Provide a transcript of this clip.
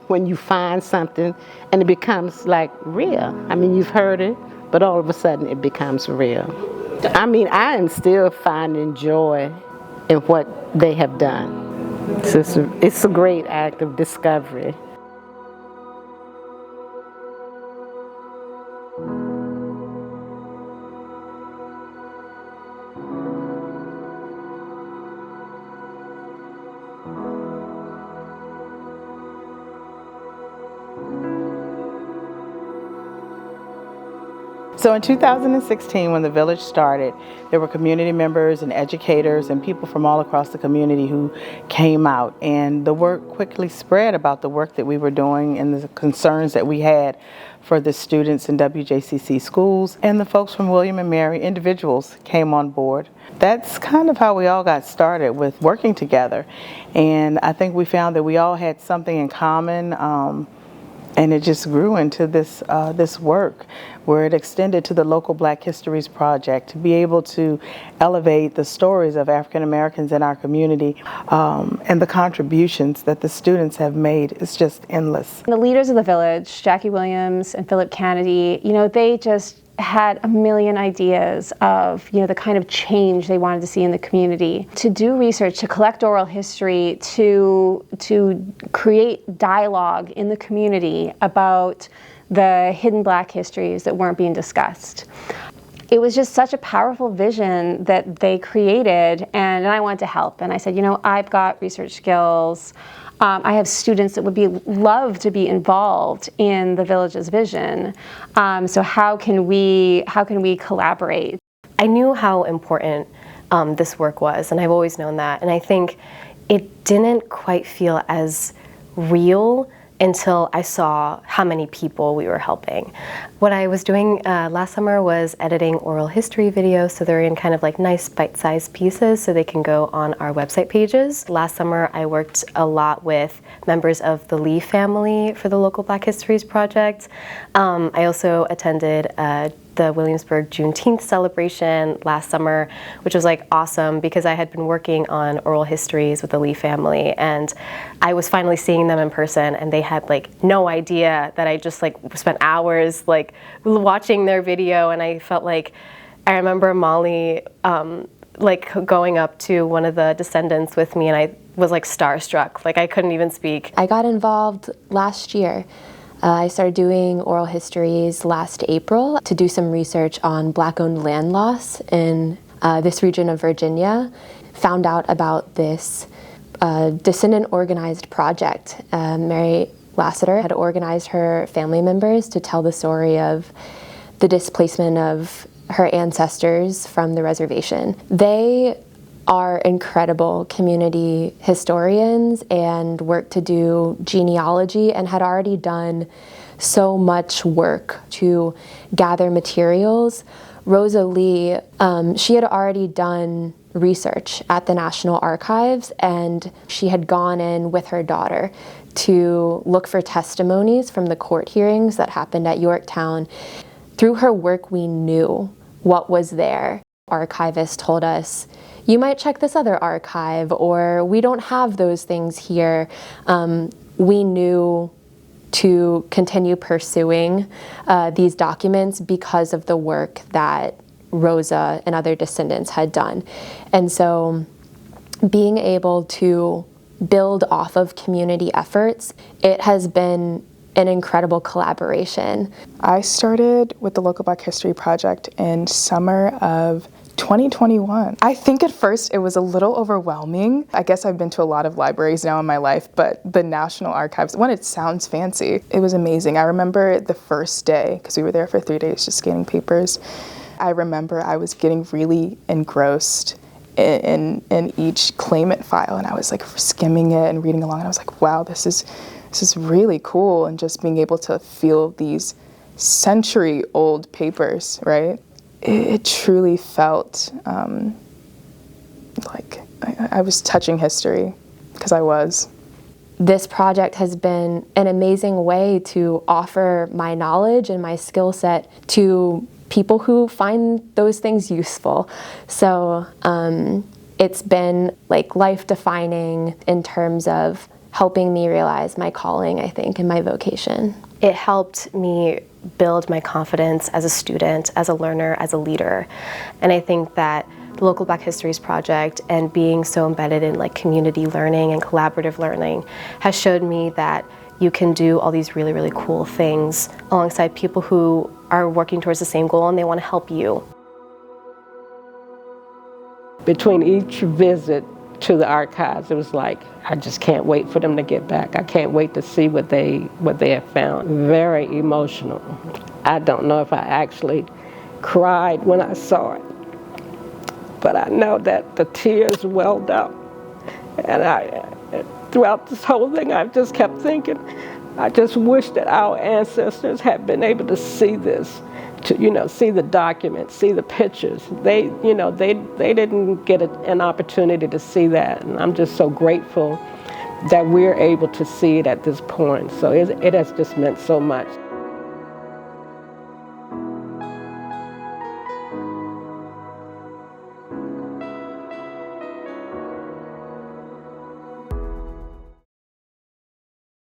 when you find something and it becomes like real. I mean, you've heard it, but all of a sudden it becomes real. I mean, I am still finding joy in what they have done. It's a great act of discovery. So in 2016, when the village started, there were community members and educators and people from all across the community who came out, and the word quickly spread about the work that we were doing and the concerns that we had for the students in WJCC schools, and the folks from William and Mary, individuals, came on board. That's kind of how we all got started, with working together, and I think we found that we all had something in common. And it just grew into this work where it extended to the local Black Histories Project to be able to elevate the stories of African Americans in our community, and the contributions that the students have made is just endless. The leaders of the village, Jackie Williams and Philip Kennedy, they just had a million ideas of the kind of change they wanted to see in the community. To do research, to collect oral history, to create dialogue in the community about the hidden Black histories that weren't being discussed. It was just such a powerful vision that they created, and I wanted to help. And I said, I've got research skills. I have students that would love to be involved in the village's vision. So how can we collaborate? I knew how important this work was, and I've always known that. And I think it didn't quite feel as real until I saw how many people we were helping. What I was doing last summer was editing oral history videos, so they're in kind of like nice bite-sized pieces so they can go on our website pages. Last summer I worked a lot with members of the Lee family for the local Black Histories Project. I also attended the Williamsburg Juneteenth celebration last summer, which was awesome because I had been working on oral histories with the Lee family, and I was finally seeing them in person, and they had no idea that I just spent hours watching their video. And I felt I remember Molly going up to one of the descendants with me, and I was starstruck. I couldn't even speak. I got involved last year. I started doing oral histories last April to do some research on Black-owned land loss in this region of Virginia. Found out about this descendant organized project. Mary Lassiter had organized her family members to tell the story of the displacement of her ancestors from the reservation. They are incredible community historians and work to do genealogy, and had already done so much work to gather materials. Rosa Lee, she had already done research at the National Archives, and she had gone in with her daughter to look for testimonies from the court hearings that happened at Yorktown. Through her work, we knew what was there. Archivists told us, you might check this other archive, or we don't have those things here. We knew to continue pursuing these documents because of the work that Rosa and other descendants had done. And so being able to build off of community efforts, it has been an incredible collaboration. I started with the local Black History Project in summer of 2021. I think at first it was a little overwhelming. I guess I've been to a lot of libraries now in my life, but the National Archives, one, it sounds fancy. It was amazing. I remember the first day, because we were there for 3 days just scanning papers. I remember I was getting really engrossed in each claimant file, and I was skimming it and reading along, and I was like, wow, this is really cool, and just being able to feel these century-old papers, right? It truly felt like I was touching history, because I was. This project has been an amazing way to offer my knowledge and my skill set to people who find those things useful. So it's been life-defining in terms of helping me realize my calling, I think, and my vocation. It helped me build my confidence as a student, as a learner, as a leader. And I think that the Local Black Histories Project and being so embedded in like community learning and collaborative learning has showed me that you can do all these really, really cool things alongside people who are working towards the same goal and they want to help you. Between each visit to the archives, it was like, I just can't wait for them to get back. I can't wait to see what they have found. Very emotional. I don't know if I actually cried when I saw it, but I know that the tears welled up. And throughout this whole thing, I've just kept thinking, I just wish that our ancestors had been able to see this, to see the documents, see the pictures. They didn't get an opportunity to see that, and I'm just so grateful that we're able to see it at this point. So it has just meant so much.